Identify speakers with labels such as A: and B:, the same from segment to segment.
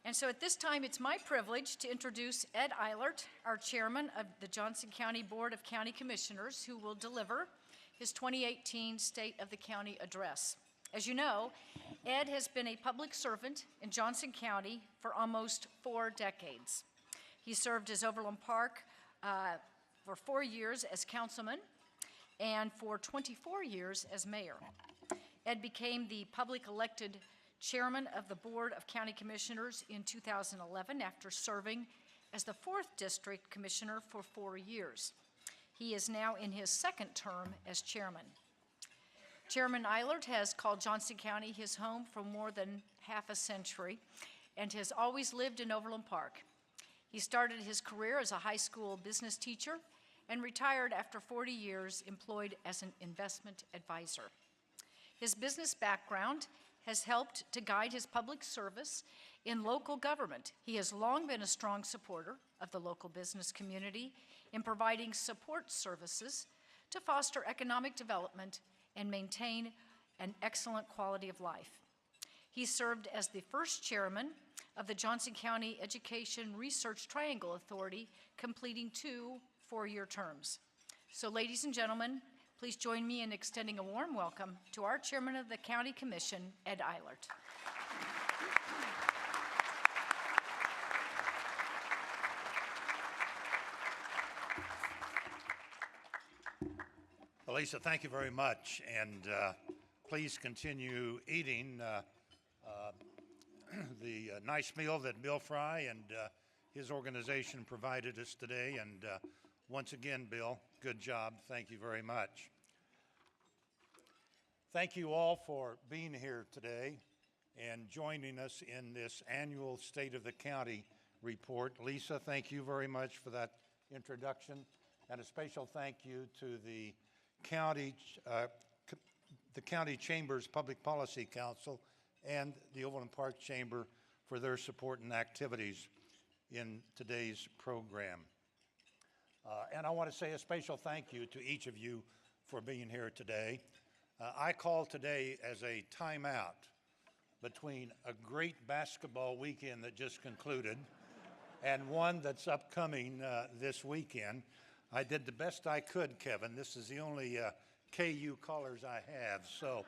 A: And so at this time, it's my privilege to introduce Ed Eilert, our chairman of the Johnson County Board of County Commissioners, who will deliver his 2018 State of the County Address. As you know, Ed has been a public servant in Johnson County for almost 4 decades. He served as Overland Park for 4 years as councilman and for 24 years as mayor. Ed became the public elected chairman of the Board of County Commissioners in 2011 after serving as the 4th District Commissioner for 4 years. He is now in his 2nd term as chairman. Chairman Eilert has called Johnson County his home for more than half a century and has always lived in Overland Park. He started his career as a high school business teacher and retired after 40 years employed as an investment advisor. His business background has helped to guide his public service in local government. He has long been a strong supporter of the local business community in providing support services to foster economic development and maintain an excellent quality of life. He served as the first chairman of the Johnson County Education Research Triangle Authority, completing 2 4-year terms. So ladies and gentlemen, please join me in extending a warm welcome to our chairman of the County Commission, Ed Eilert.
B: Well, Lisa, thank you very much, and please continue eating the nice meal that Bill Fry and his organization provided us today. And once again, Bill, good job. Thank you very much. Thank you all for being here today and joining us in this annual State of the County report. Lisa, thank you very much for that introduction, and a special thank you to the County Chamber's Public Policy Council and the Overland Park Chamber for their support and activities in today's program. And I want to say a special thank you to each of you for being here today. I call today as a timeout between a great basketball weekend that just concluded and one that's upcoming this weekend. I did the best I could, Kevin. This is the only KU callers I have. So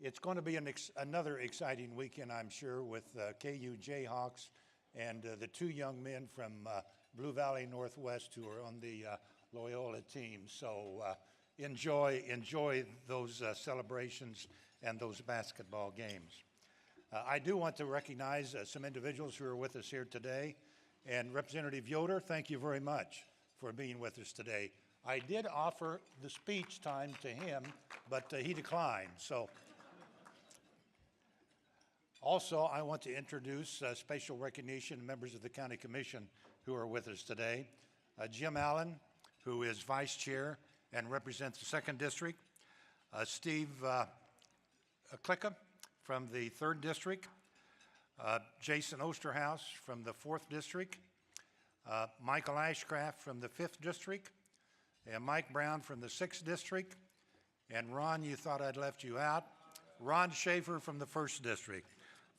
B: it's going to be another exciting weekend, I'm sure, with KU Jayhawks and the 2 young men from Blue Valley Northwest who are on the Loyola team. So enjoy those celebrations and those basketball games. I do want to recognize some individuals who are with us here today. And Representative Yoder, thank you very much for being with us today. I did offer the speech time to him, but he declined. So also, I want to introduce special recognition members of the County Commission who are with us today. Jim Allen, who is Vice Chair and represents the 2nd District. Steve Klicka from the 3rd District. Jason Osterhaus from the 4th District. Michael Ashcraft from the 5th District. And Mike Brown from the 6th District. And Ron, you thought I'd left you out. Ron Schaefer from the 1st District.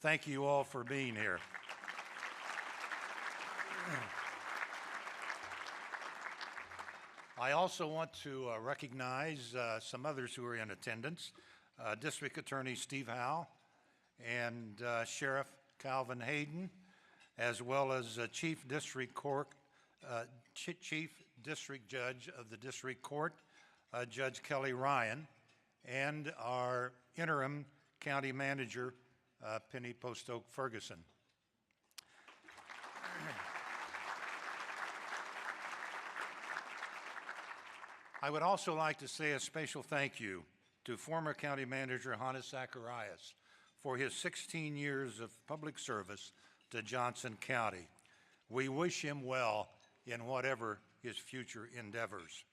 B: Thank you all for being here. I also want to recognize some others who are in attendance. District Attorney Steve Howe and Sheriff Calvin Hayden, as well as Chief District Judge of the District Court, Judge Kelly Ryan, and our interim County Manager, Penny Postoke Ferguson. I would also like to say a special thank you to former County Manager Hannes Zacharias for his 16 years of public service to Johnson County. We wish him well in whatever his future endeavors.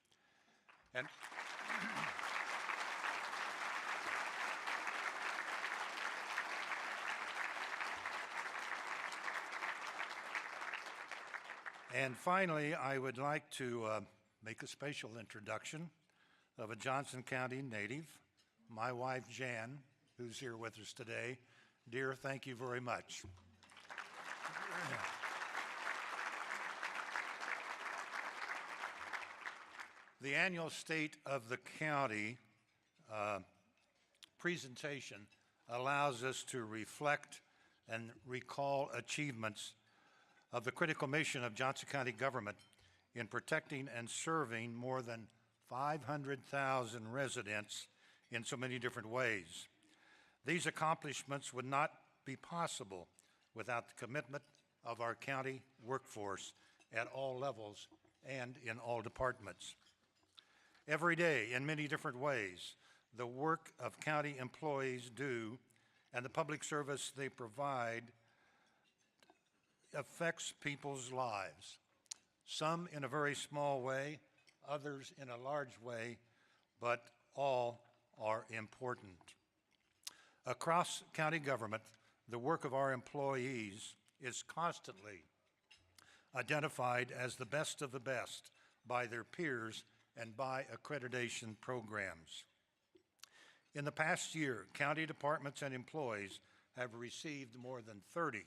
B: And finally, I would like to make a special introduction of a Johnson County native, my wife Jan, who's here with us today. Dear, thank you very much. The annual State of the County presentation allows us to reflect and recall achievements of the critical mission of Johnson County government in protecting and serving more than 500,000 residents in so many different ways. These accomplishments would not be possible without the commitment of our county workforce at all levels and in all departments. Every day, in many different ways, the work of county employees do and the public service they provide affects people's lives. Some in a very small way, others in a large way, but all are important. Across county government, the work of our employees is constantly identified as the best of the best by their peers and by accreditation programs. In the past year, county departments and employees have received more than 30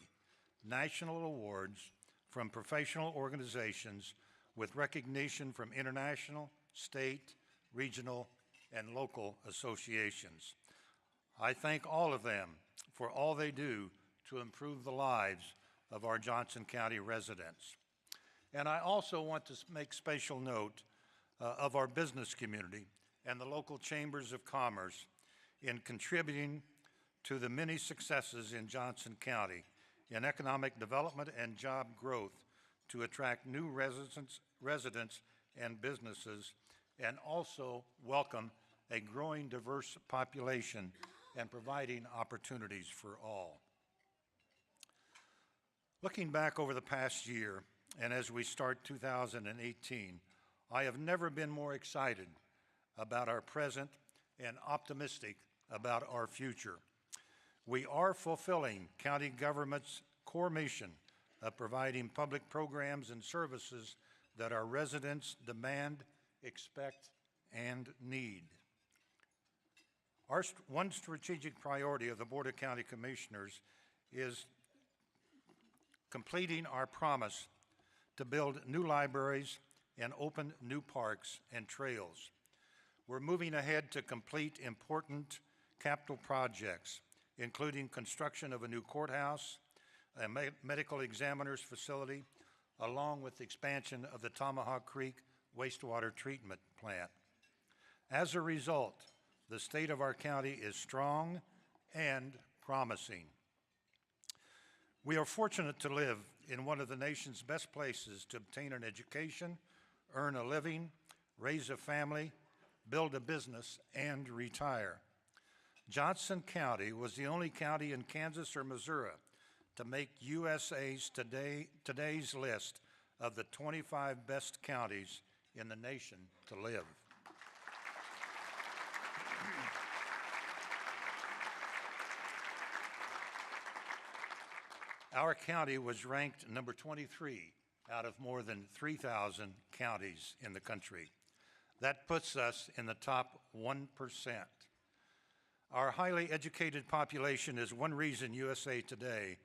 B: national awards from professional organizations with recognition from international, state, regional, and local associations. I thank all of them for all they do to improve the lives of our Johnson County residents. And I also want to make special note of our business community and the local chambers of commerce in contributing to the many successes in Johnson County in economic development and job growth to attract new residents and businesses, and also welcome a growing diverse population and providing opportunities for all. Looking back over the past year, and as we start 2018, I have never been more excited about our present and optimistic about our future. We are fulfilling county government's core mission of providing public programs and services that our residents demand, expect, and need. Our one strategic priority of the Board of County Commissioners is completing our promise to build new libraries and open new parks and trails. We're moving ahead to complete important capital projects, including construction of a new courthouse, a medical examiner's facility, along with the expansion of the Tomahawk Creek wastewater treatment plant. As a result, the state of our county is strong and promising. We are fortunate to live in one of the nation's best places to obtain an education, earn a living, raise a family, build a business, and retire. Johnson County was the only county in Kansas or Missouri to make USA's today's list of the 25 best counties in the nation to live. Our county was ranked number 23 out of more than 3,000 counties in the country. That puts us in the top 1%. Our highly educated population is one reason USA Today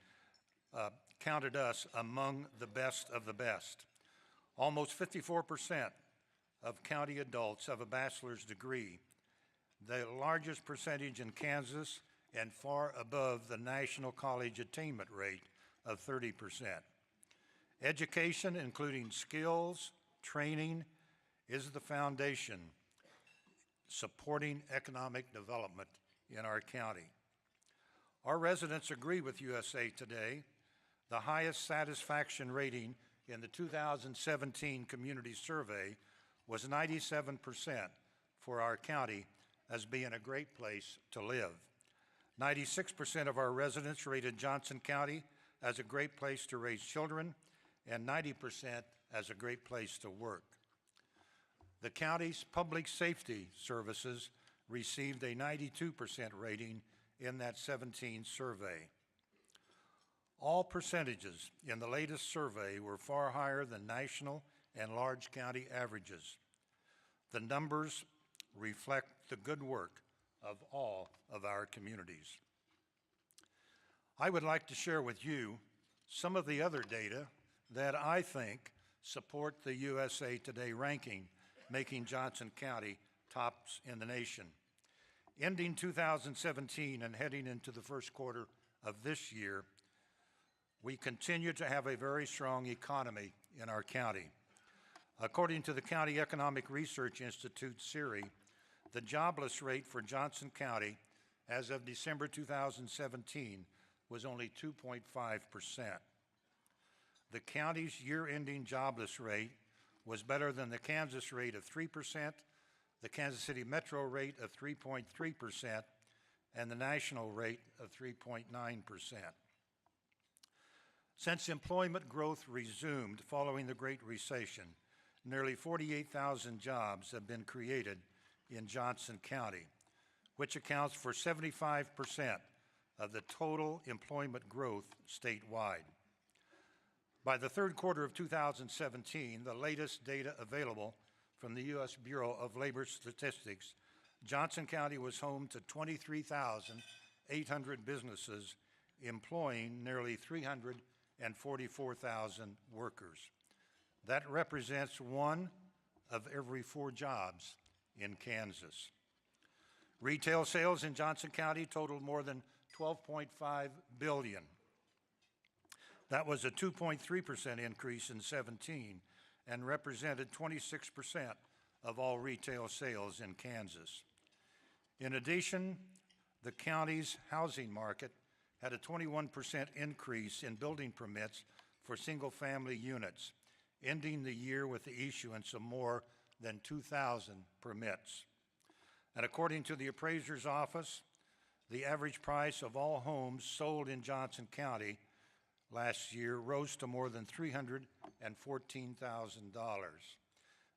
B: counted us among the best of the best. Almost 54% of county adults have a bachelor's degree, the largest percentage in Kansas and far above the national college attainment rate of 30%. Education, including skills, training, is the foundation supporting economic development in our county. Our residents agree with USA Today. The highest satisfaction rating in the 2017 community survey was 97% for our county as being a great place to live. 96% of our residents rated Johnson County as a great place to raise children, and 90% as a great place to work. The county's public safety services received a 92% rating in that 17 survey. All percentages in the latest survey were far higher than national and large county averages. The numbers reflect the good work of all of our communities. I would like to share with you some of the other data that I think support the USA Today ranking, making Johnson County tops in the nation. Ending 2017 and heading into the first quarter of this year, we continue to have a very strong economy in our county. According to the County Economic Research Institute, CERI, the jobless rate for Johnson County as of December 2017 was only 2.5%. The county's year-ending jobless rate was better than the Kansas rate of 3%, the Kansas City Metro rate of 3.3%, and the national rate of 3.9%. Since employment growth resumed following the Great Recession, nearly 48,000 jobs have been created in Johnson County, which accounts for 75% of the total employment growth statewide. By the third quarter of 2017, the latest data available from the U.S. Bureau of Labor Statistics, Johnson County was home to 23,800 businesses employing nearly 344,000 workers. That represents 1 of every 4 jobs in Kansas. Retail sales in Johnson County totaled more than $12.5 billion. That was a 2.3% increase in 17 and represented 26% of all retail sales in Kansas. In addition, the county's housing market had a 21% increase in building permits for single-family units, ending the year with the issuance of more than 2,000 permits. And according to the appraiser's office, the average price of all homes sold in Johnson County last year rose to more than $314,000.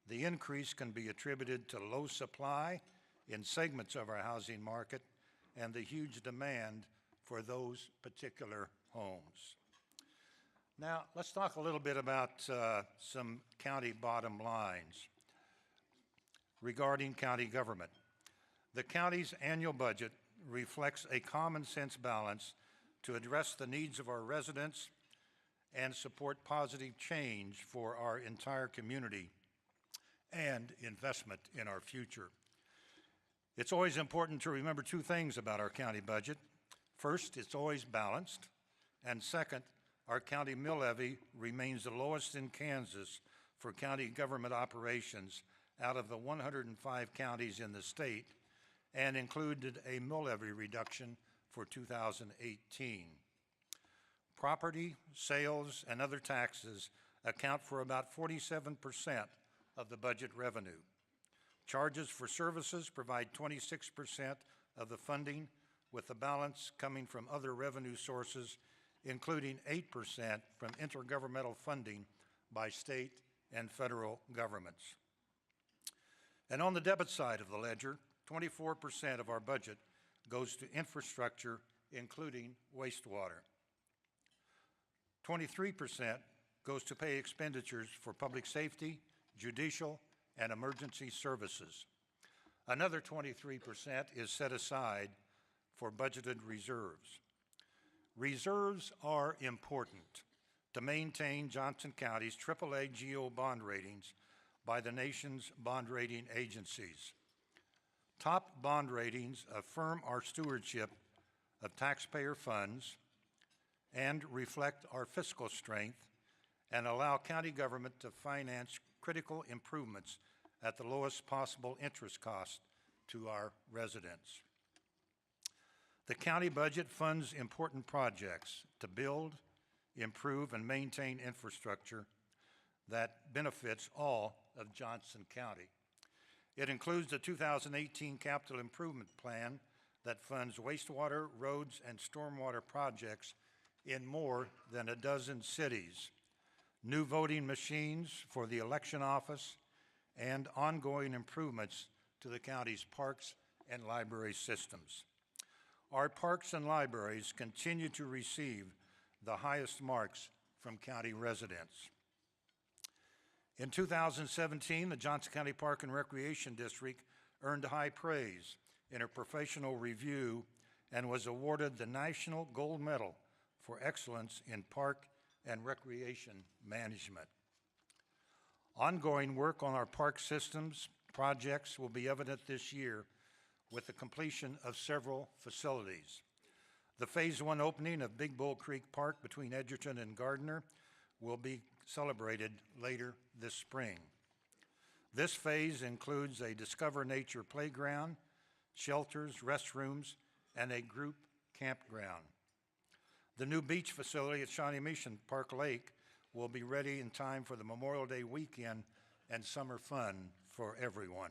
B: The increase can be attributed to low supply in segments of our housing market and the huge demand for those particular homes. Now, let's talk a little bit about some county bottom lines regarding county government. The county's annual budget reflects a common sense balance to address the needs of our residents and support positive change for our entire community and investment in our future. It's always important to remember 2 things about our county budget. First, it's always balanced, and second, our county mill levy remains the lowest in Kansas for county government operations out of the 105 counties in the state, and included a mill levy reduction for 2018. Property, sales, and other taxes account for about 47% of the budget revenue. Charges for services provide 26% of the funding, with the balance coming from other revenue sources, including 8% from intergovernmental funding by state and federal governments. And on the debit side of the ledger, 24% of our budget goes to infrastructure, including wastewater. 23% goes to pay expenditures for public safety, judicial, and emergency services. Another 23% is set aside for budgeted reserves. Reserves are important to maintain Johnson County's AAA GO bond ratings by the nation's bond rating agencies. Top bond ratings affirm our stewardship of taxpayer funds and reflect our fiscal strength and allow county government to finance critical improvements at the lowest possible interest cost to our residents. The county budget funds important projects to build, improve, and maintain infrastructure that benefits all of Johnson County. It includes the 2018 Capital Improvement Plan that funds wastewater, roads, and stormwater projects in more than a dozen cities, new voting machines for the election office, and ongoing improvements to the county's parks and library systems. Our parks and libraries continue to receive the highest marks from county residents. In 2017, the Johnson County Park and Recreation District earned high praise in a professional review and was awarded the National Gold Medal for excellence in park and recreation management. Ongoing work on our park systems projects will be evident this year with the completion of several facilities. The Phase 1 opening of Big Bull Creek Park between Edgerton and Gardner will be celebrated later this spring. This phase includes a Discover Nature playground, shelters, restrooms, and a group campground. The new beach facility at Shawnee Mission Park Lake will be ready in time for the Memorial Day weekend and summer fun for everyone.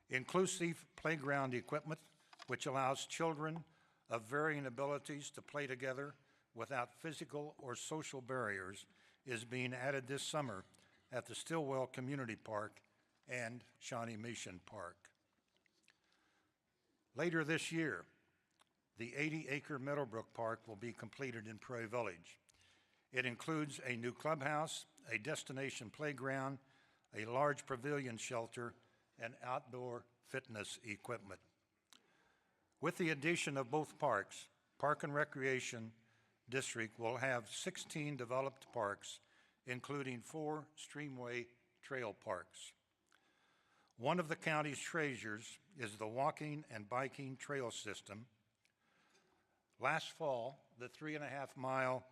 B: Inclusive playground equipment, which allows children of varying abilities to play together without physical or social barriers, is being added this summer at the Stillwell Community Park and Shawnee Mission Park. Later this year, the 80-acre Meadowbrook Park will be completed in Prairie Village. It includes a new clubhouse, a destination playground, a large pavilion shelter, and outdoor fitness equipment. With the addition of both parks, Park and Recreation District will have 16 developed parks, including 4 Streamway Trail Parks. One of the county's treasures is the walking and biking trail system. Last fall, the 3.5-mile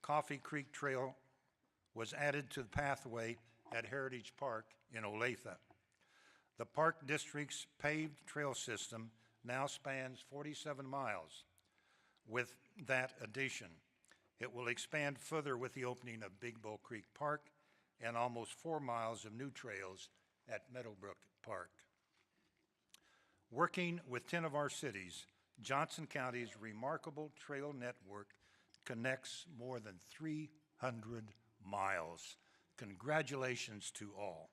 B: Coffee Creek Trail was added to the pathway at Heritage Park in Olathe. The Park District's paved trail system now spans 47 miles. With that addition, it will expand further with the opening of Big Bull Creek Park and almost 4 miles of new trails at Meadowbrook Park. Working with 10 of our cities, Johnson County's remarkable trail network connects more than 300 miles. Congratulations to all.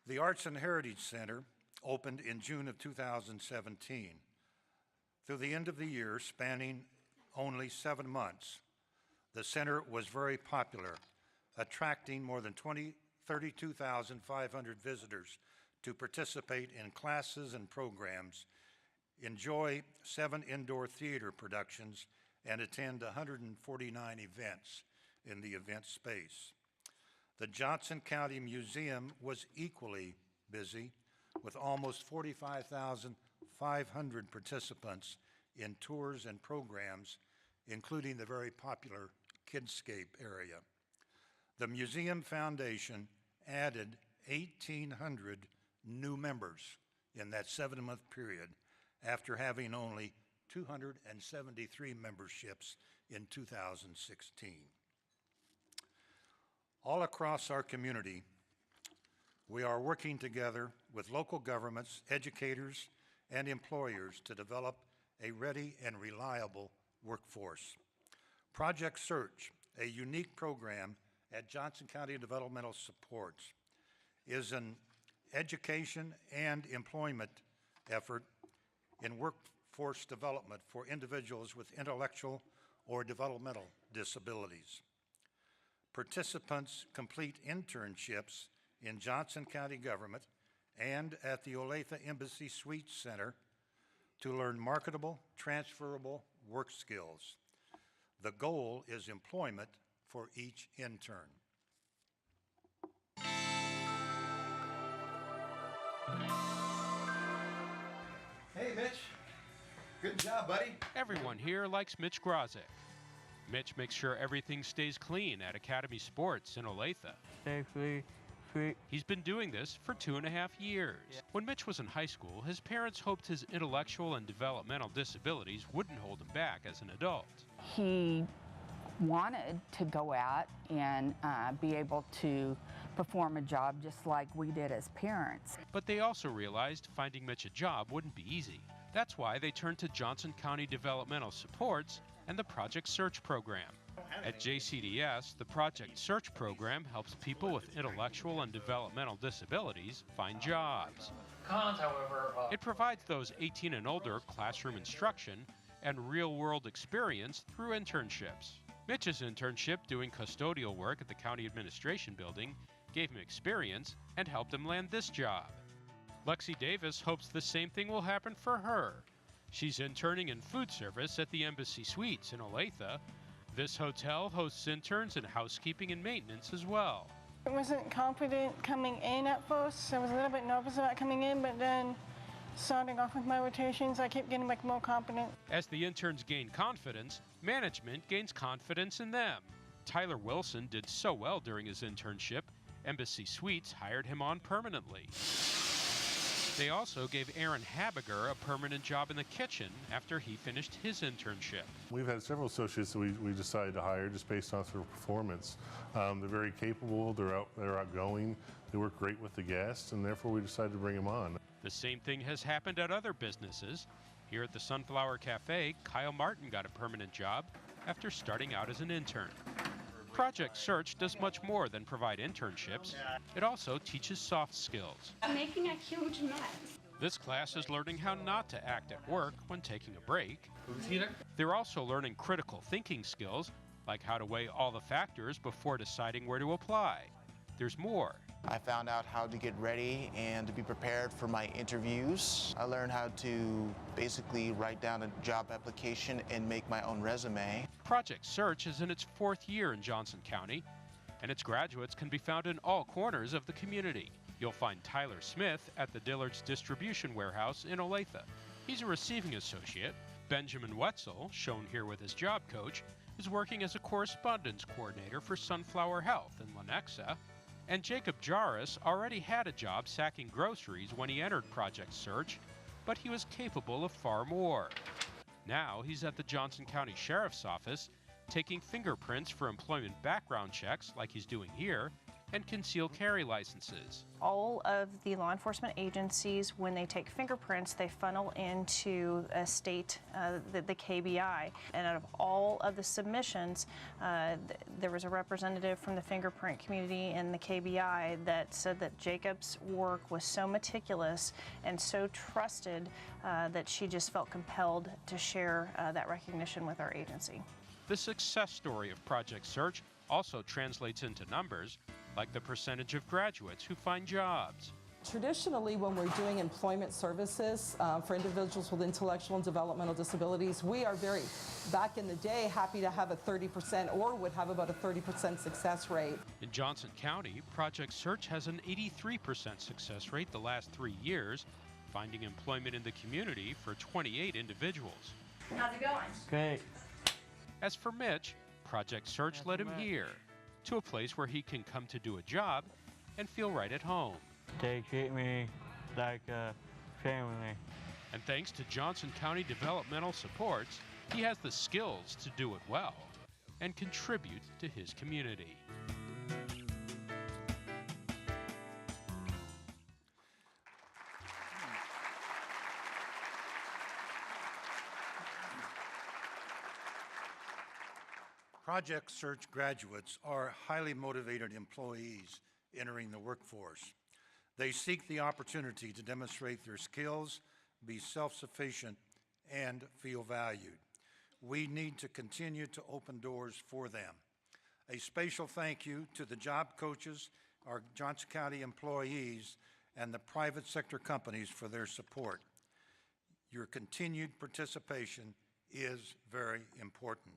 B: The Arts and Heritage Center opened in June of 2017. Through the end of the year, spanning only 7 months, the center was very popular, attracting more than 32,500 visitors to participate in classes and programs, enjoy 7 indoor theater productions, and attend 149 events in the event space. The Johnson County Museum was equally busy, with almost 45,500 participants in tours and programs, including the very popular Kidscape area. The Museum Foundation added 1,800 new members in that 7-month period after having only 273 memberships in 2016. All across our community, we are working together with local governments, educators, and employers to develop a ready and reliable workforce. Project Search, a unique program at Johnson County Developmental Supports, is an education and employment effort in workforce development for individuals with intellectual or developmental disabilities. Participants complete internships in Johnson County government and at the Olathe Embassy Suites Center to learn marketable, transferable work skills. The goal is employment for each intern.
C: Hey, Mitch. Good job, buddy.
D: Everyone here likes Mitch Grozek. Mitch makes sure everything stays clean at Academy Sports in Olathe.
E: Safely,
D: He's been doing this for 2.5 years. When Mitch was in high school, his parents hoped his intellectual and developmental disabilities wouldn't hold him back as an adult.
E: He wanted to go out and be able to perform a job just like we did as parents.
D: But they also realized finding Mitch a job wouldn't be easy. That's why they turned to Johnson County Developmental Supports and the Project Search program. At JCDS, the Project Search program helps people with intellectual and developmental disabilities find jobs.
F: Cons, however,
D: It provides those 18 and older classroom instruction and real-world experience through internships. Mitch's internship doing custodial work at the county administration building gave him experience and helped him land this job. Lexi Davis hopes the same thing will happen for her. She's interning in food service at the Embassy Suites in Olathe. This hotel hosts interns in housekeeping and maintenance as well.
F: I wasn't confident coming in at first. I was a little bit nervous about coming in, but then starting off with my rotations, I kept getting more confident.
D: As the interns gain confidence, management gains confidence in them. Tyler Wilson did so well during his internship, Embassy Suites hired him on permanently. They also gave Aaron Habiger a permanent job in the kitchen after he finished his internship.
G: We've had several associates that we decided to hire just based on their performance. They're very capable, they're outgoing, they work great with the guests, and therefore we decided to bring them on.
D: The same thing has happened at other businesses. Here at the Sunflower Cafe, Kyle Martin got a permanent job after starting out as an intern. Project Search does much more than provide internships. It also teaches soft skills.
H: I'm making a huge mess.
D: This class is learning how not to act at work when taking a break. They're also learning critical thinking skills, like how to weigh all the factors before deciding where to apply. There's more.
I: I found out how to get ready and to be prepared for my interviews. I learned how to basically write down a job application and make my own resume.
D: Project Search is in its 4th year in Johnson County, and its graduates can be found in all corners of the community. You'll find Tyler Smith at the Dillard's Distribution Warehouse in Olathe. He's a receiving associate. Benjamin Wetzel, shown here with his job coach, is working as a correspondence coordinator for Sunflower Health in Lenexa. And Jacob Jarris already had a job sacking groceries when he entered Project Search, but he was capable of far more. Now he's at the Johnson County Sheriff's Office, taking fingerprints for employment background checks like he's doing here, and concealed carry licenses.
J: All of the law enforcement agencies, when they take fingerprints, they funnel into a state, the KBI. And out of all of the submissions, there was a representative from the fingerprint community in the KBI that said that Jacob's work was so meticulous and so trusted that she just felt compelled to share that recognition with our agency.
D: The success story of Project Search also translates into numbers, like the percentage of graduates who find jobs.
K: Traditionally, when we're doing employment services for individuals with intellectual and developmental disabilities, we are very, back in the day, happy to have a 30% or would have about a 30% success rate.
D: In Johnson County, Project Search has an 83% success rate the last 3 years, finding employment in the community for 28 individuals.
H: How's it going?
L: Great.
D: As for Mitch, Project Search led him here, to a place where he can come to do a job and feel right at home.
L: They treat me like a family.
D: And thanks to Johnson County Developmental Supports, he has the skills to do it well and contribute to his community.
B: Project Search graduates are highly motivated employees entering the workforce. They seek the opportunity to demonstrate their skills, be self-sufficient, and feel valued. We need to continue to open doors for them. A special thank you to the job coaches, our Johnson County employees, and the private sector companies for their support. Your continued participation is very important.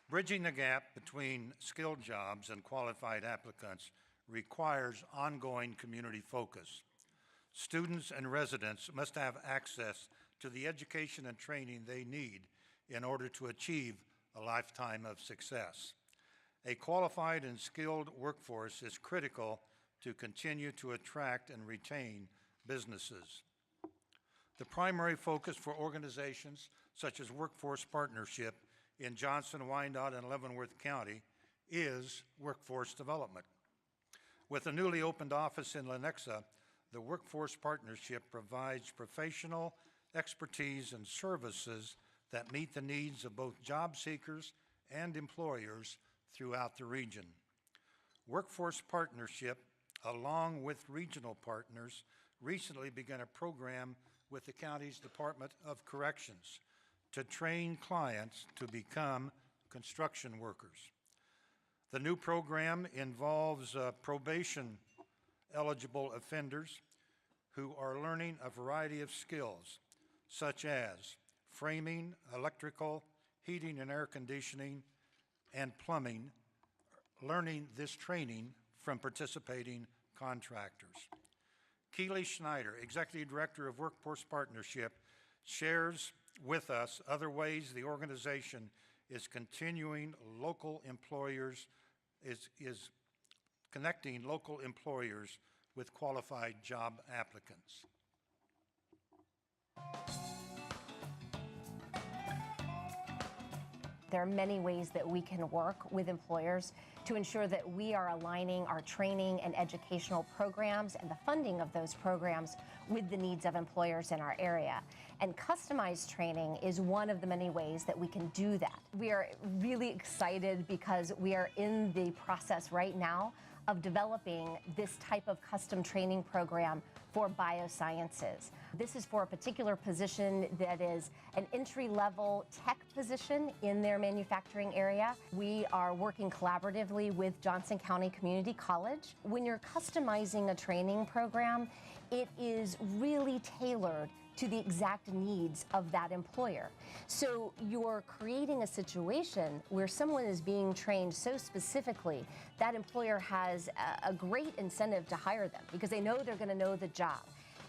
B: Bridging the gap between skilled jobs and qualified applicants requires ongoing community focus. Students and residents must have access to the education and training they need in order to achieve a lifetime of success. A qualified and skilled workforce is critical to continue to attract and retain businesses. The primary focus for organizations such as Workforce Partnership in Johnson, Wyandotte, and Leavenworth County is workforce development. With a newly opened office in Lenexa, the Workforce Partnership provides professional expertise and services that meet the needs of both job seekers and employers throughout the region. Workforce Partnership, along with regional partners, recently began a program with the county's Department of Corrections to train clients to become construction workers. The new program involves probation-eligible offenders who are learning a variety of skills, such as framing, electrical, heating and air conditioning, and plumbing, learning this training from participating contractors. Keely Schneider, Executive Director of Workforce Partnership, shares with us other ways the organization is continuing local employers, is connecting local employers with qualified job applicants.
M: There are many ways that we can work with employers to ensure that we are aligning our training and educational programs and the funding of those programs with the needs of employers in our area. And customized training is one of the many ways that we can do that. We are really excited because we are in the process right now of developing this type of custom training program for biosciences. This is for a particular position that is an entry-level tech position in their manufacturing area. We are working collaboratively with Johnson County Community College. When you're customizing a training program, it is really tailored to the exact needs of that employer. So you're creating a situation where someone is being trained so specifically, that employer has a great incentive to hire them because they know they're going to know the job.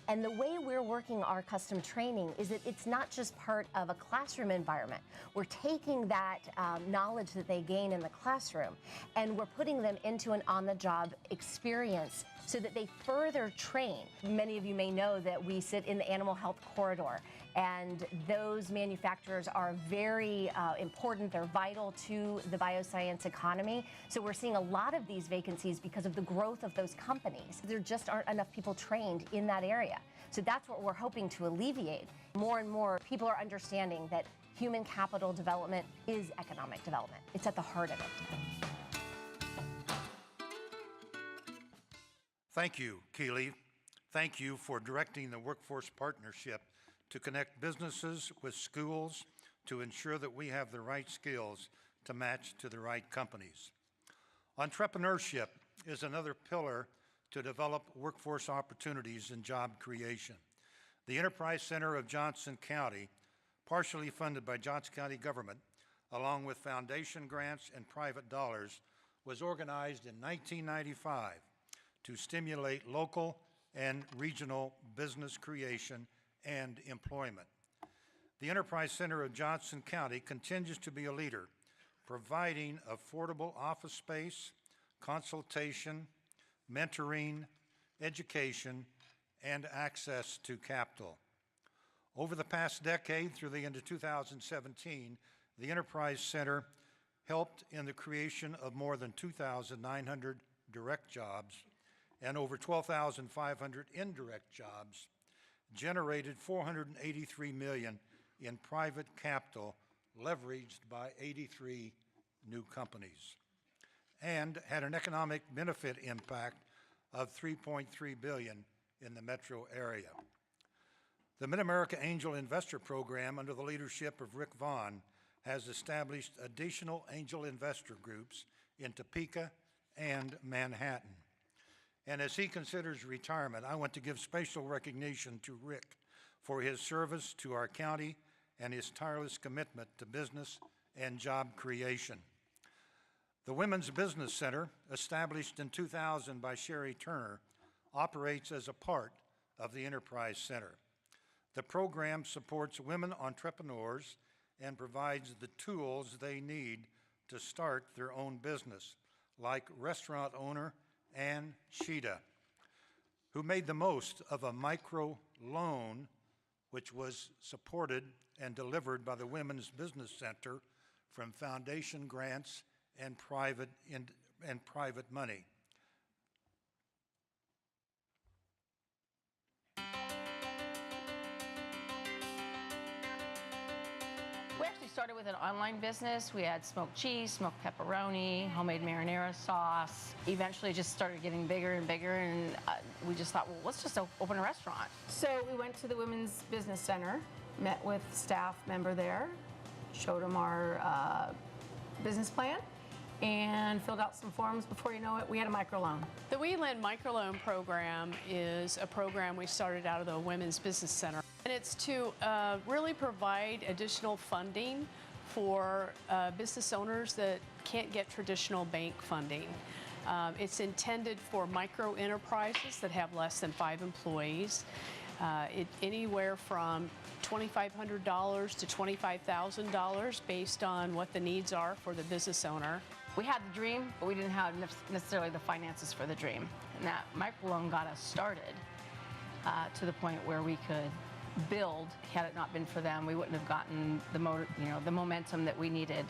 M: And the way we're working our custom training is that it's not just part of a classroom environment. We're taking that knowledge that they gain in the classroom and we're putting them into an on-the-job experience so that they further train. Many of you may know that we sit in the animal health corridor, and those manufacturers are very important. They're vital to the bioscience economy. So we're seeing a lot of these vacancies because of the growth of those companies. There just aren't enough people trained in that area. So that's what we're hoping to alleviate. More and more people are understanding that human capital development is economic development. It's at the heart of it.
B: Thank you, Keely. Thank you for directing the Workforce Partnership to connect businesses with schools to ensure that we have the right skills to match to the right companies. Entrepreneurship is another pillar to develop workforce opportunities and job creation. The Enterprise Center of Johnson County, partially funded by Johnson County government, along with foundation grants and private dollars, was organized in 1995 to stimulate local and regional business creation and employment. The Enterprise Center of Johnson County continues to be a leader, providing affordable office space, consultation, mentoring, education, and access to capital. Over the past decade, through the end of 2017, the Enterprise Center helped in the creation of more than 2,900 direct jobs and over 12,500 indirect jobs, generated $483 million in private capital leveraged by 83 new companies, and had an economic benefit impact of $3.3 billion in the metro area. The Mid-America Angel Investor Program, under the leadership of Rick Vaughn, has established additional angel investor groups in Topeka and Manhattan. And as he considers retirement, I want to give special recognition to Rick for his service to our county and his tireless commitment to business and job creation. The Women's Business Center, established in 2000 by Sherry Turner, operates as a part of the Enterprise Center. The program supports women entrepreneurs and provides the tools they need to start their own business, like restaurant owner Ann Sheeta, who made the most of a micro loan which was supported and delivered by the Women's Business Center from foundation grants and private money.
N: We actually started with an online business. We had smoked cheese, smoked pepperoni, homemade marinara sauce. Eventually it just started getting bigger and bigger, and we just thought, well, let's just open a restaurant. So we went to the Women's Business Center, met with staff member there, showed them our business plan, and filled out some forms. Before you know it, we had a microloan.
O: The WeLend Microloan Program is a program we started out of the Women's Business Center. And it's to really provide additional funding for business owners that can't get traditional bank funding. It's intended for micro enterprises that have less than 5 employees. Anywhere from $2,500 to $25,000 based on what the needs are for the business owner.
N: We had the dream, but we didn't have necessarily the finances for the dream. And that microloan got us started to the point where we could build. Had it not been for them, we wouldn't have gotten the momentum that we needed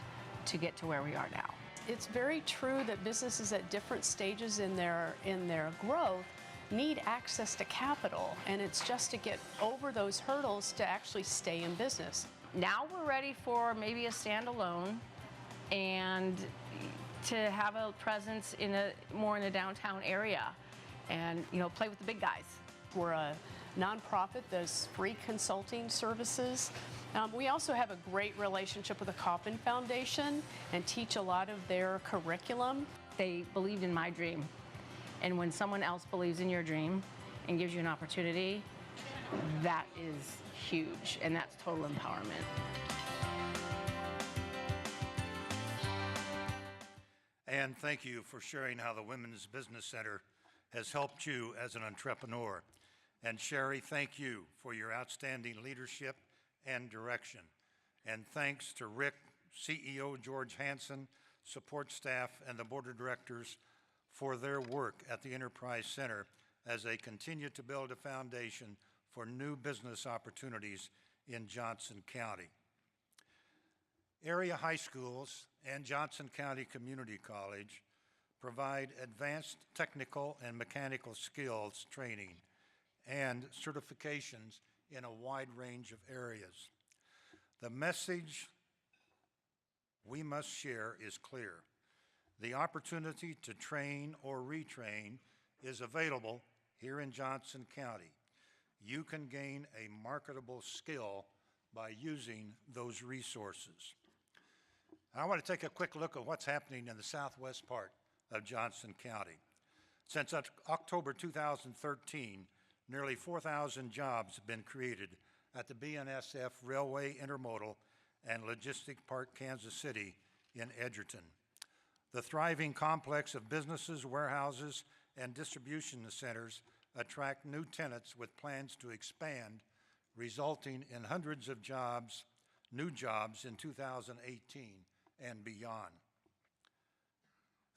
N: to get to where we are now.
O: It's very true that businesses at different stages in their growth need access to capital, and it's just to get over those hurdles to actually stay in business.
N: Now we're ready for maybe a standalone and to have a presence more in the downtown area and play with the big guys.
O: We're a nonprofit that's free consulting services. We also have a great relationship with the Kauffman Foundation and teach a lot of their curriculum.
N: They believed in my dream. And when someone else believes in your dream and gives you an opportunity, that is huge, and that's total empowerment.
B: And thank you for sharing how the Women's Business Center has helped you as an entrepreneur. And Sherry, thank you for your outstanding leadership and direction. And thanks to Rick, CEO George Hansen, support staff, and the board of directors for their work at the Enterprise Center as they continue to build a foundation for new business opportunities in Johnson County. Area high schools and Johnson County Community College provide advanced technical and mechanical skills training and certifications in a wide range of areas. The message we must share is clear. The opportunity to train or retrain is available here in Johnson County. You can gain a marketable skill by using those resources. I want to take a quick look at what's happening in the southwest part of Johnson County. Since October 2013, nearly 4,000 jobs have been created at the BNSF Railway Intermodal and Logistic Park Kansas City in Edgerton. The thriving complex of businesses, warehouses, and distribution centers attract new tenants with plans to expand, resulting in hundreds of jobs, new jobs in 2018 and beyond.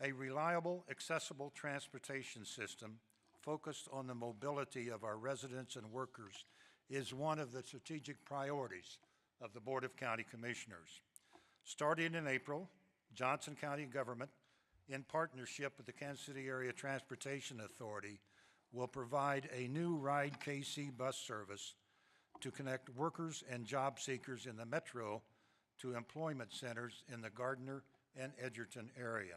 B: A reliable, accessible transportation system focused on the mobility of our residents and workers is one of the strategic priorities of the Board of County Commissioners. Starting in April, Johnson County government, in partnership with the Kansas City Area Transportation Authority, will provide a new Ride KC bus service to connect workers and job seekers in the metro to employment centers in the Gardner and Edgerton area.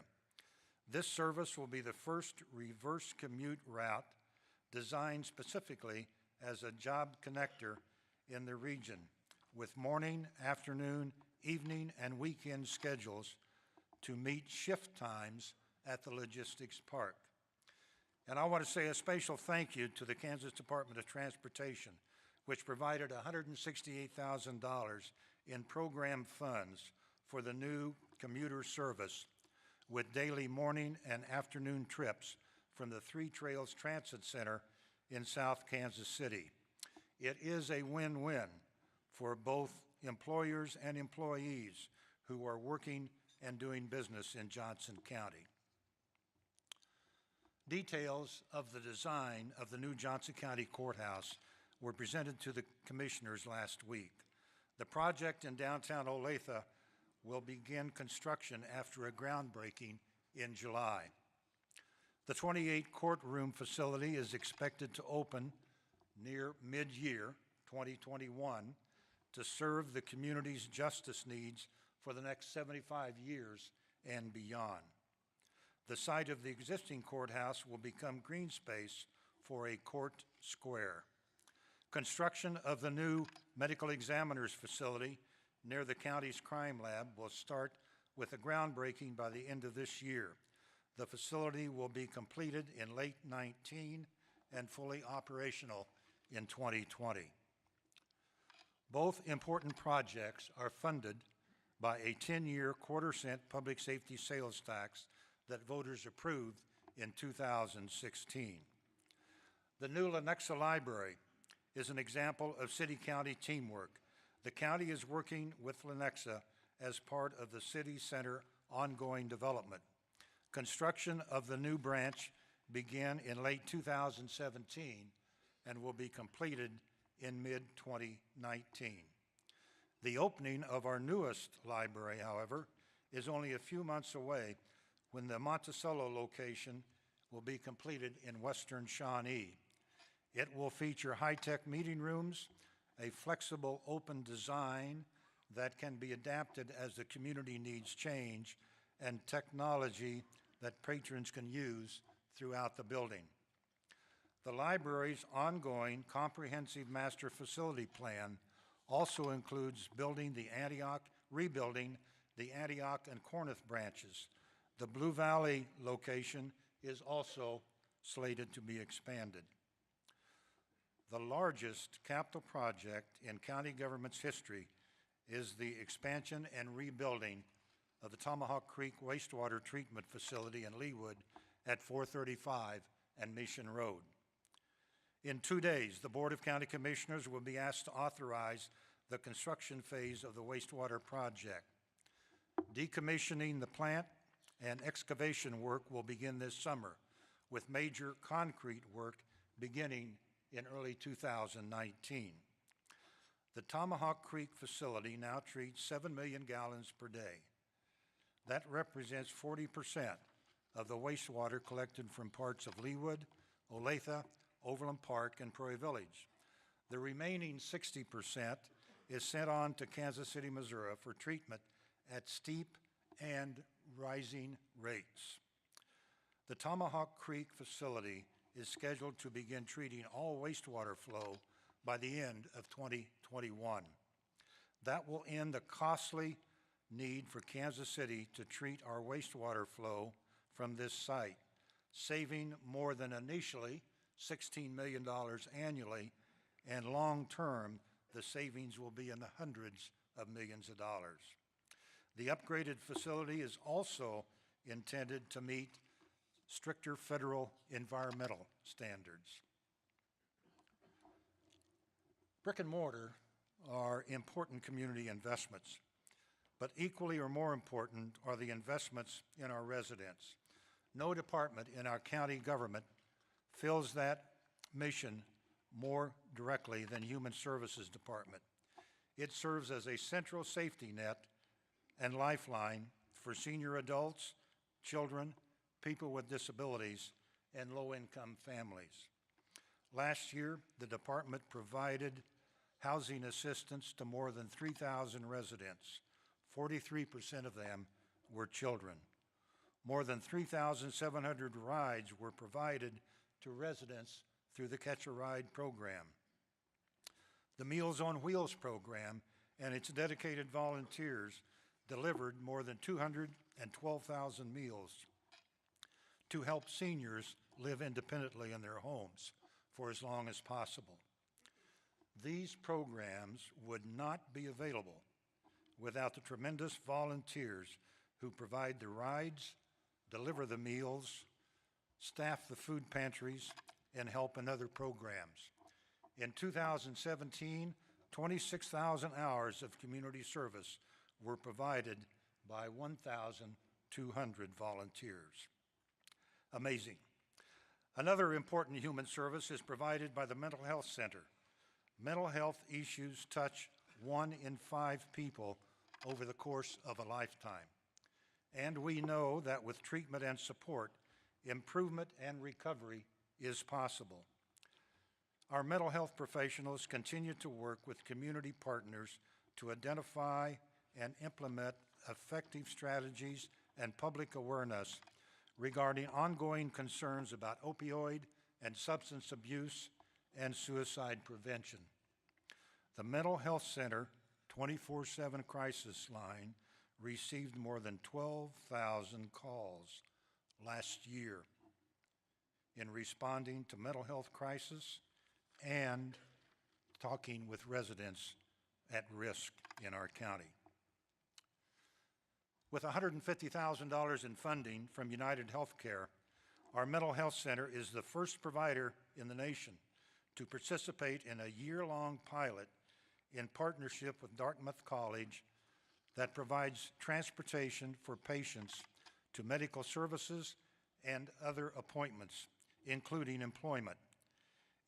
B: This service will be the first reverse commute route designed specifically as a job connector in the region, with morning, afternoon, evening, and weekend schedules to meet shift times at the logistics park. And I want to say a special thank you to the Kansas Department of Transportation, which provided $168,000 in program funds for the new commuter service with daily morning and afternoon trips from the Three Trails Transit Center in South Kansas City. It is a win-win for both employers and employees who are working and doing business in Johnson County. Details of the design of the new Johnson County Courthouse were presented to the commissioners last week. The project in downtown Olathe will begin construction after a groundbreaking in July. The 28 courtroom facility is expected to open near mid-year 2021 to serve the community's justice needs for the next 75 years and beyond. The site of the existing courthouse will become green space for a court square. Construction of the new medical examiner's facility near the county's crime lab will start with a groundbreaking by the end of this year. The facility will be completed in late 19 and fully operational in 2020. Both important projects are funded by a 10-year quarter-cent public safety sales tax that voters approved in 2016. The new Lenexa Library is an example of city-county teamwork. The county is working with Lenexa as part of the City Center ongoing development. Construction of the new branch began in late 2017 and will be completed in mid-2019. The opening of our newest library, however, is only a few months away when the Monticello location will be completed in Western Shawnee. It will feature high-tech meeting rooms, a flexible open design that can be adapted as the community needs change, and technology that patrons can use throughout the building. The library's ongoing comprehensive master facility plan also includes rebuilding the Antioch and Corinth branches. The Blue Valley location is also slated to be expanded. The largest capital project in county government's history is the expansion and rebuilding of the Tomahawk Creek Wastewater Treatment Facility in Leawood at 435 and Mission Road. In 2 days, the Board of County Commissioners will be asked to authorize the construction phase of the wastewater project. Decommissioning the plant and excavation work will begin this summer, with major concrete work beginning in early 2019. The Tomahawk Creek facility now treats 7 million gallons per day. That represents 40% of the wastewater collected from parts of Leawood, Olathe, Overland Park, and Prairie Village. The remaining 60% is sent on to Kansas City, Missouri for treatment at steep and rising rates. The Tomahawk Creek facility is scheduled to begin treating all wastewater flow by the end of 2021. That will end the costly need for Kansas City to treat our wastewater flow from this site, saving more than initially $16 million annually, and long-term, the savings will be in the hundreds of millions of dollars. The upgraded facility is also intended to meet stricter federal environmental standards. Brick and mortar are important community investments, but equally or more important are the investments in our residents. No department in our county government fills that mission more directly than Human Services Department. It serves as a central safety net and lifeline for senior adults, children, people with disabilities, and low-income families. Last year, the department provided housing assistance to more than 3,000 residents. 43% of them were children. More than 3,700 rides were provided to residents through the Catch a Ride program. The Meals on Wheels program and its dedicated volunteers delivered more than 212,000 meals to help seniors live independently in their homes for as long as possible. These programs would not be available without the tremendous volunteers who provide the rides, deliver the meals, staff the food pantries, and help in other programs. In 2017, 26,000 hours of community service were provided by 1,200 volunteers. Amazing. Another important human service is provided by the Mental Health Center. Mental health issues touch 1 in 5 people over the course of a lifetime. And we know that with treatment and support, improvement and recovery is possible. Our mental health professionals continue to work with community partners to identify and implement effective strategies and public awareness regarding ongoing concerns about opioid and substance abuse and suicide prevention. The Mental Health Center 24/7 crisis line received more than 12,000 calls last year in responding to mental health crisis and talking with residents at risk in our county. With $150,000 in funding from United Healthcare, our Mental Health Center is the first provider in the nation to participate in a year-long pilot in partnership with Dartmouth College that provides transportation for patients to medical services and other appointments, including employment.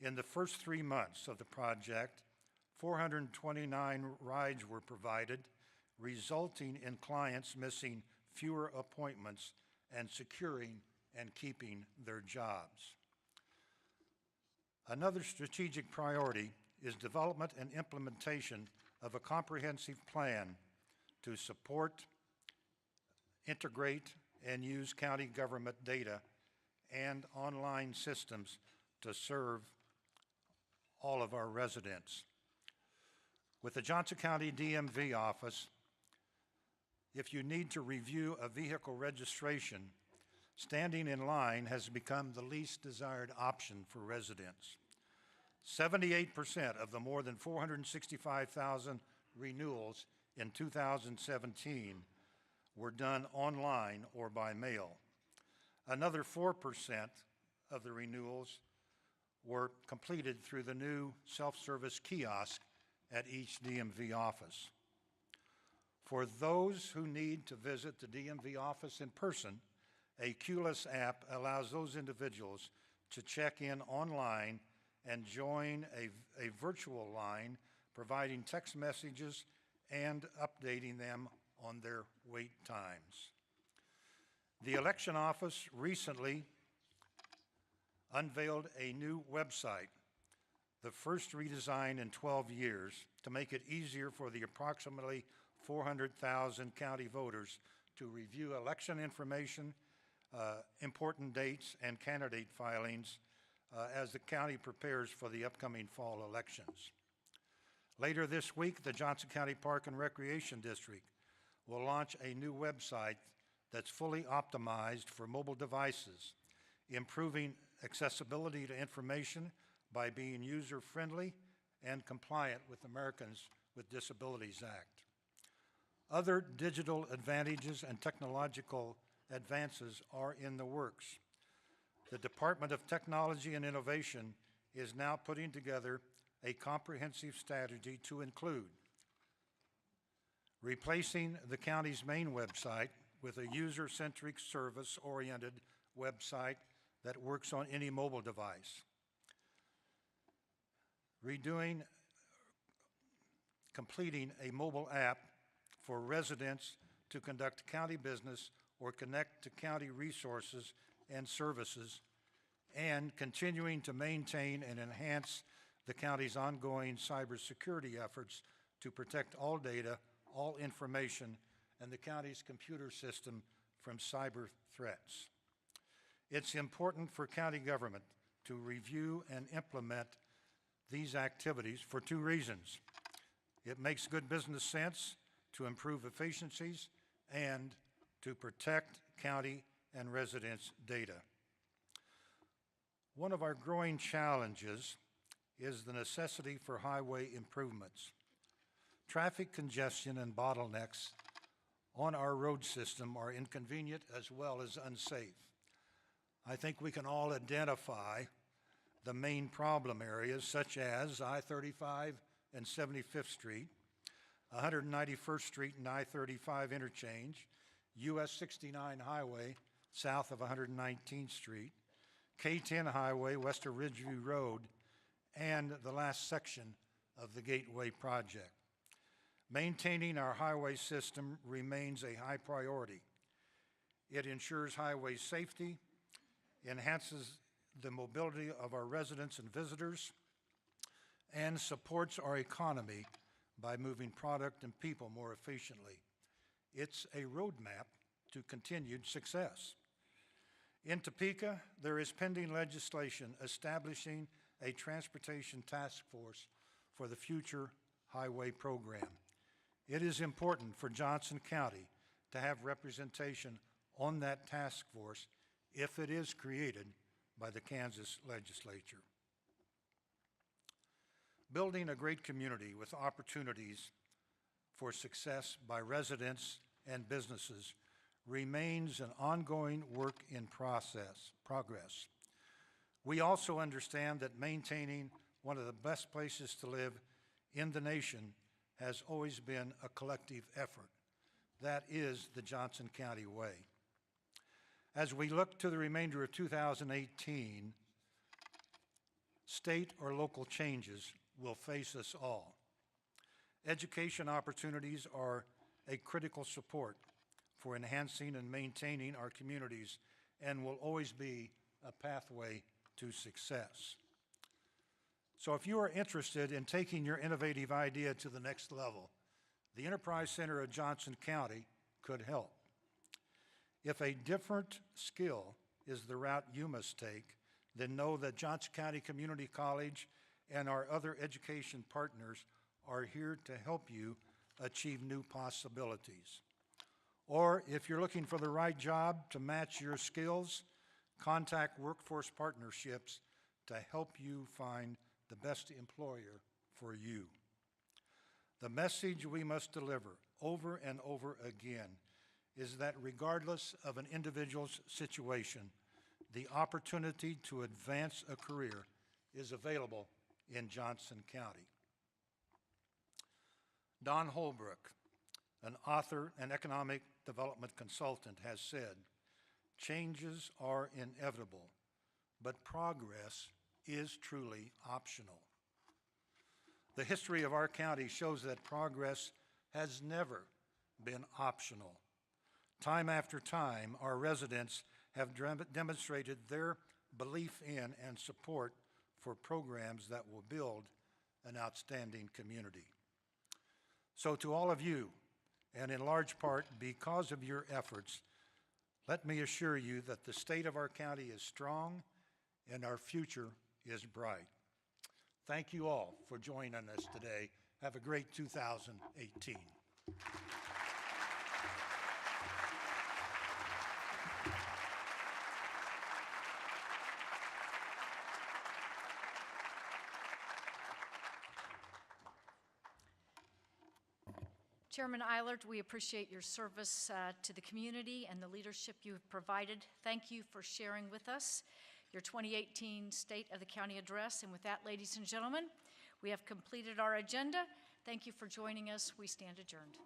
B: In the first 3 months of the project, 429 rides were provided, resulting in clients missing fewer appointments and securing and keeping their jobs. Another strategic priority is development and implementation of a comprehensive plan to support, integrate, and use county government data and online systems to serve all of our residents. With the Johnson County DMV office, if you need to review a vehicle registration, standing in line has become the least desired option for residents. 78% of the more than 465,000 renewals in 2017 were done online or by mail. Another 4% of the renewals were completed through the new self-service kiosk at each DMV office. For those who need to visit the DMV office in person, a QLess app allows those individuals to check in online and join a virtual line, providing text messages and updating them on their wait times. The election office recently unveiled a new website, the first redesign in 12 years, to make it easier for the approximately 400,000 county voters to review election information, important dates, and candidate filings as the county prepares for the upcoming fall elections. Later this week, the Johnson County Park and Recreation District will launch a new website that's fully optimized for mobile devices, improving accessibility to information by being user-friendly and compliant with Americans with Disabilities Act. Other digital advantages and technological advances are in the works. The Department of Technology and Innovation is now putting together a comprehensive strategy to include replacing the county's main website with a user-centric, service-oriented website that works on any mobile device, completing a mobile app for residents to conduct county business or connect to county resources and services, and continuing to maintain and enhance the county's ongoing cybersecurity efforts to protect all data, all information, and the county's computer system from cyber threats. It's important for county government to review and implement these activities for two reasons. It makes good business sense to improve efficiencies and to protect county and residents' data. One of our growing challenges is the necessity for highway improvements. Traffic congestion and bottlenecks on our road system are inconvenient as well as unsafe. I think we can all identify the main problem areas such as I-35 and 75th Street, 191st Street and I-35 interchange, US 69 Highway south of 119th Street, K-10 Highway west of Ridgeview Road, and the last section of the Gateway Project. Maintaining our highway system remains a high priority. It ensures highway safety, enhances the mobility of our residents and visitors, and supports our economy by moving product and people more efficiently. It's a roadmap to continued success. In Topeka, there is pending legislation establishing a transportation task force for the future highway program. It is important for Johnson County to have representation on that task force if it is created by the Kansas legislature. Building a great community with opportunities for success by residents and businesses remains an ongoing work in progress. We also understand that maintaining one of the best places to live in the nation has always been a collective effort. That is the Johnson County way. As we look to the remainder of 2018, state or local changes will face us all. Education opportunities are a critical support for enhancing and maintaining our communities and will always be a pathway to success. So if you are interested in taking your innovative idea to the next level, the Enterprise Center of Johnson County could help. If a different skill is the route you must take, then know that Johnson County Community College and our other education partners are here to help you achieve new possibilities. Or if you're looking for the right job to match your skills, contact Workforce Partnerships to help you find the best employer for you. The message we must deliver over and over again is that regardless of an individual's situation, the opportunity to advance a career is available in Johnson County. Don Holbrook, an author and economic development consultant, has said, "Changes are inevitable, but progress is truly optional." The history of our county shows that progress has never been optional. Time after time, our residents have demonstrated their belief in and support for programs that will build an outstanding community. So to all of you, and in large part because of your efforts, let me assure you that the state of our county is strong and our future is bright. Thank you all for joining us today. Have a great 2018.
A: Chairman Eilert, we appreciate your service to the community and the leadership you have provided. Thank you for sharing with us your 2018 State of the County Address. And with that, ladies and gentlemen, we have completed our agenda. Thank you for joining us. We stand adjourned.